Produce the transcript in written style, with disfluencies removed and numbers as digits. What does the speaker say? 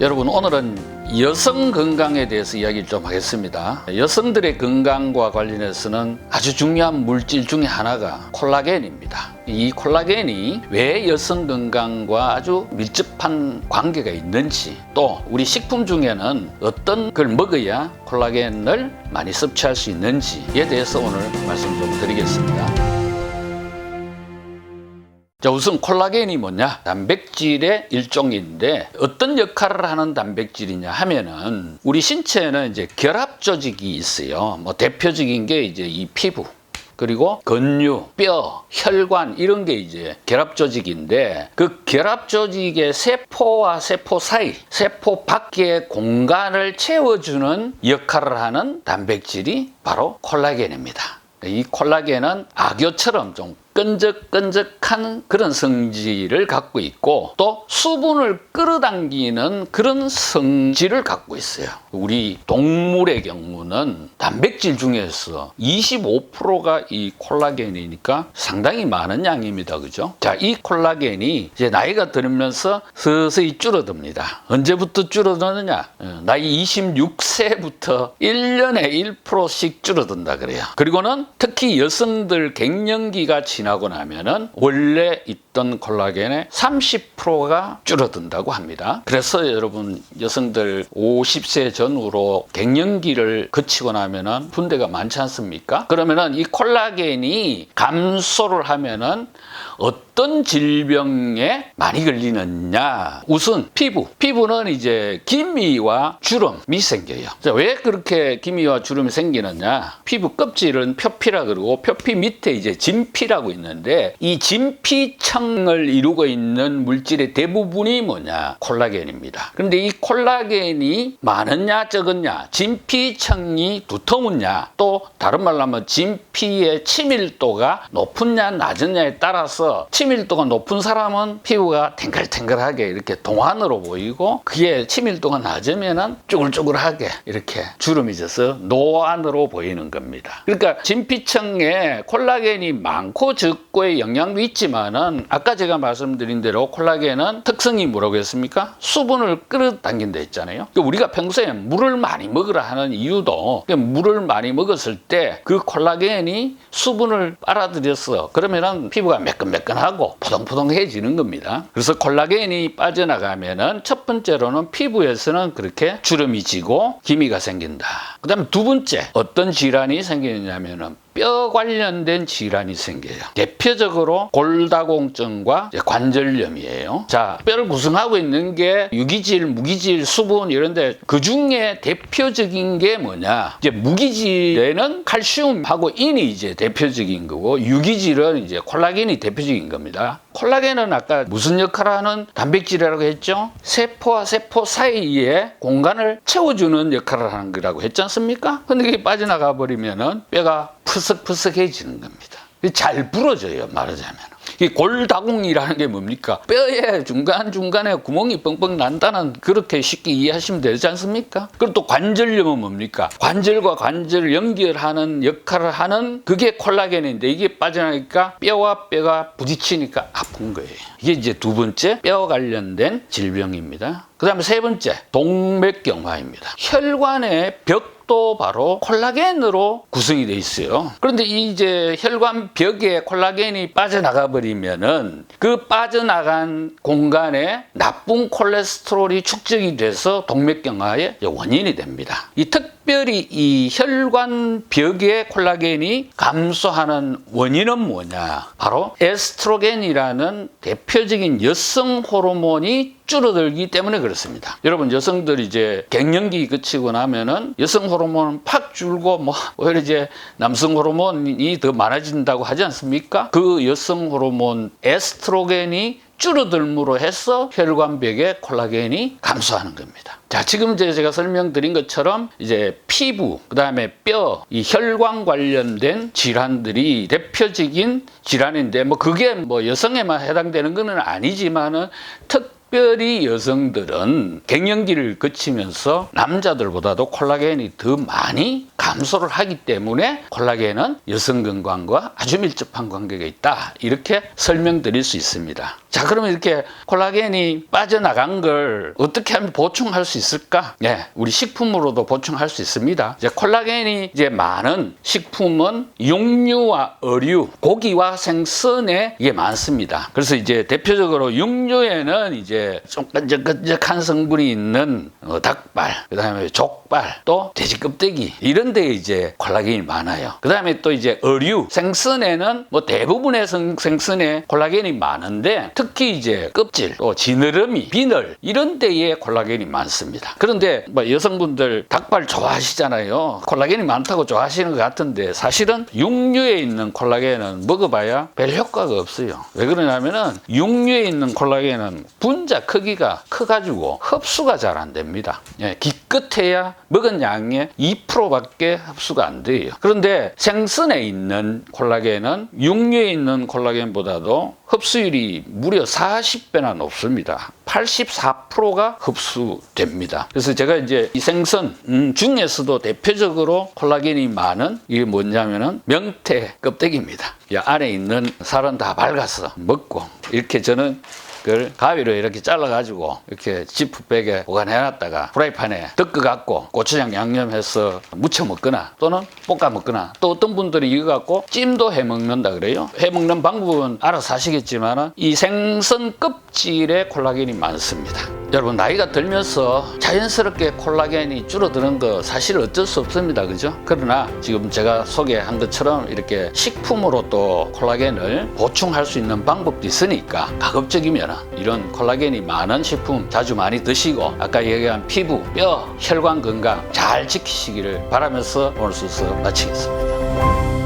여러분, 오늘은 여성 건강에 대해서 이야기를 좀 하겠습니다. 여성들의 건강과 관련해서는 아주 중요한 물질 중에 하나가 콜라겐입니다. 이 콜라겐이 왜 여성 건강과 아주 밀접한 관계가 있는지, 또 우리 식품 중에는 어떤 걸 먹어야 콜라겐을 많이 섭취할 수 있는지에 대해서 오늘 말씀 좀 드리겠습니다. 자, 우선 콜라겐이 뭐냐? 단백질의 일종인데 어떤 역할을 하는 단백질이냐 하면은 우리 신체에는 이제 결합 조직이 있어요. 뭐 대표적인 게 이제 이 피부, 그리고 근류, 뼈, 혈관 이런 게 이제 결합 조직인데, 그 결합 조직의 세포와 세포 사이, 세포 밖의 공간을 채워주는 역할을 하는 단백질이 바로 콜라겐입니다. 이 콜라겐은 악교처럼 좀 끈적끈적한 그런 성질을 갖고 있고, 또 수분을 끌어당기는 그런 성질을 갖고 있어요. 우리 동물의 경우는 단백질 중에서 25%가 이 콜라겐이니까 상당히 많은 양입니다. 그죠? 자, 이 콜라겐이 이제 나이가 들면서 서서히 줄어듭니다. 언제부터 줄어드느냐? 나이 26세부터 1년에 1%씩 줄어든다 그래요. 그리고는 특히 여성들 갱년기가 지나고 나면은 원래 있던 콜라겐의 30%가 줄어든다고 합니다. 그래서 여러분, 여성들 50세 전후로 갱년기를 거치고 나면은 분대가 많지 않습니까? 그러면은 이 콜라겐이 감소를 하면은 어떤 질병에 많이 걸리느냐? 우선 피부는 이제 기미와 주름이 생겨요. 자, 왜 그렇게 기미와 주름이 생기느냐? 피부 껍질은 표피라 그러고, 표피 밑에 이제 진피라고 있는데, 이 진피층을 이루고 있는 물질의 대부분이 뭐냐? 콜라겐입니다. 그런데 이 콜라겐이 많으냐 적었냐, 진피층이 두터우냐, 또 다른 말로 하면 진피의 치밀도가 높으냐 낮으냐에 따라서 치밀도가 높은 사람은 피부가 탱글탱글하게 이렇게 동안으로 보이고, 그게 치밀도가 낮으면은 쭈글쭈글하게 이렇게 주름이 져서 노안으로 보이는 겁니다. 그러니까 진피층에 콜라겐이 많고 적고의 영향도 있지만은, 아까 제가 말씀드린 대로 콜라겐은 특성이 뭐라고 했습니까? 수분을 끌어당긴다 했잖아요. 그러니까 우리가 평소에 물을 많이 먹으라 하는 이유도, 물을 많이 먹었을 때 그 콜라겐이 수분을 빨아들여서 그러면은 피부가 매끈매끈하고 포동포동해지는 겁니다. 그래서 콜라겐이 빠져나가면은 첫 번째로는 피부에서는 그렇게 주름이 지고 기미가 생긴다. 그 다음에 두 번째, 어떤 질환이 생기냐면은 뼈 관련된 질환이 생겨요. 대표적으로 골다공증과 관절염이에요. 자, 뼈를 구성하고 있는 게 유기질, 무기질, 수분 이런데, 그 중에 대표적인 게 뭐냐? 이제 무기질에는 칼슘하고 인이 이제 대표적인 거고, 유기질은 이제 콜라겐이 대표적인 겁니다. 콜라겐은 아까 무슨 역할을 하는 단백질이라고 했죠? 세포와 세포 사이에 공간을 채워주는 역할을 하는 거라고 했지 않습니까? 근데 그게 빠져나가 버리면은 뼈가 푸석푸석해지는 겁니다. 잘 부러져요, 말하자면. 이 골다공이라는 게 뭡니까? 뼈에 중간중간에 구멍이 뻥뻥 난다는, 그렇게 쉽게 이해하시면 되지 않습니까? 그리고 또 관절염은 뭡니까? 관절과 관절을 연결하는 역할을 하는 그게 콜라겐인데, 이게 빠져나니까 뼈와 뼈가 부딪히니까 아픈 거예요. 이게 이제 두 번째, 뼈 관련된 질병입니다. 그 다음에 세 번째, 동맥경화입니다. 혈관의 벽도 바로 콜라겐으로 구성이 돼 있어요. 그런데 이제 혈관 벽에 콜라겐이 빠져나가 버리면은 그 빠져나간 공간에 나쁜 콜레스테롤이 축적이 돼서 동맥경화의 원인이 됩니다. 특별히 이 혈관 벽의 콜라겐이 감소하는 원인은 뭐냐? 바로 에스트로겐이라는 대표적인 여성 호르몬이 줄어들기 때문에 그렇습니다. 여러분, 여성들이 이제 갱년기 거치고 나면은 여성 호르몬은 팍 줄고, 뭐 오히려 이제 남성 호르몬이 더 많아진다고 하지 않습니까? 그 여성 호르몬 에스트로겐이 줄어들므로 해서 혈관벽의 콜라겐이 감소하는 겁니다. 자, 지금 제가 설명드린 것처럼 이제 피부, 그 다음에 뼈, 이 혈관 관련된 질환들이 대표적인 질환인데, 뭐 그게 뭐 여성에만 해당되는 건 아니지만은 특히 특별히 여성들은 갱년기를 거치면서 남자들보다도 콜라겐이 더 많이 감소를 하기 때문에 콜라겐은 여성 건강과 아주 밀접한 관계가 있다. 이렇게 설명드릴 수 있습니다. 자, 그러면 이렇게 콜라겐이 빠져나간 걸 어떻게 하면 보충할 수 있을까? 네, 우리 식품으로도 보충할 수 있습니다. 이제 콜라겐이 이제 많은 식품은 육류와 어류, 고기와 생선에 이게 많습니다. 그래서 이제 대표적으로 육류에는 이제 좀 끈적끈적한 성분이 있는 닭발, 그다음에 족발, 또 돼지 껍데기 이런 데 이제 콜라겐이 많아요. 그다음에 또 이제 어류, 생선에는 뭐 대부분의 생선에 콜라겐이 많은데 특히 이제 껍질, 또 지느러미, 비늘 이런 데에 콜라겐이 많습니다. 그런데 뭐 여성분들 닭발 좋아하시잖아요. 콜라겐이 많다고 좋아하시는 것 같은데 사실은 육류에 있는 콜라겐은 먹어봐야 별 효과가 없어요. 왜 그러냐면은 육류에 있는 콜라겐은 분자 크기가 커가지고 흡수가 잘 안 됩니다. 예, 기껏해야 먹은 양의 2%밖에 흡수가 안 돼요. 그런데 생선에 있는 콜라겐은 육류에 있는 콜라겐보다도 흡수율이 무려 40배나 높습니다. 84%가 흡수됩니다. 그래서 제가 이제 이 생선 중에서도 대표적으로 콜라겐이 많은 이게 뭐냐면은 명태 껍데기입니다. 이 안에 있는 살은 다 밝아서 먹고 이렇게 저는 그걸 가위로 이렇게 잘라가지고 이렇게 지프백에 보관해놨다가 프라이팬에 덮어갖고 고추장 양념해서 무쳐 먹거나 또는 볶아 먹거나 또 어떤 분들이 이거 갖고 찜도 해 먹는다 그래요. 해 먹는 방법은 알아서 하시겠지만 이 생선 껍질에 콜라겐이 많습니다. 여러분 나이가 들면서 자연스럽게 콜라겐이 줄어드는 거 사실 어쩔 수 없습니다. 그죠? 그러나 지금 제가 소개한 것처럼 이렇게 식품으로 또 콜라겐을 보충할 수 있는 방법도 있으니까 가급적이면 이런 콜라겐이 많은 식품 자주 많이 드시고 아까 얘기한 피부, 뼈, 혈관 건강 잘 지키시기를 바라면서 오늘 순서 마치겠습니다.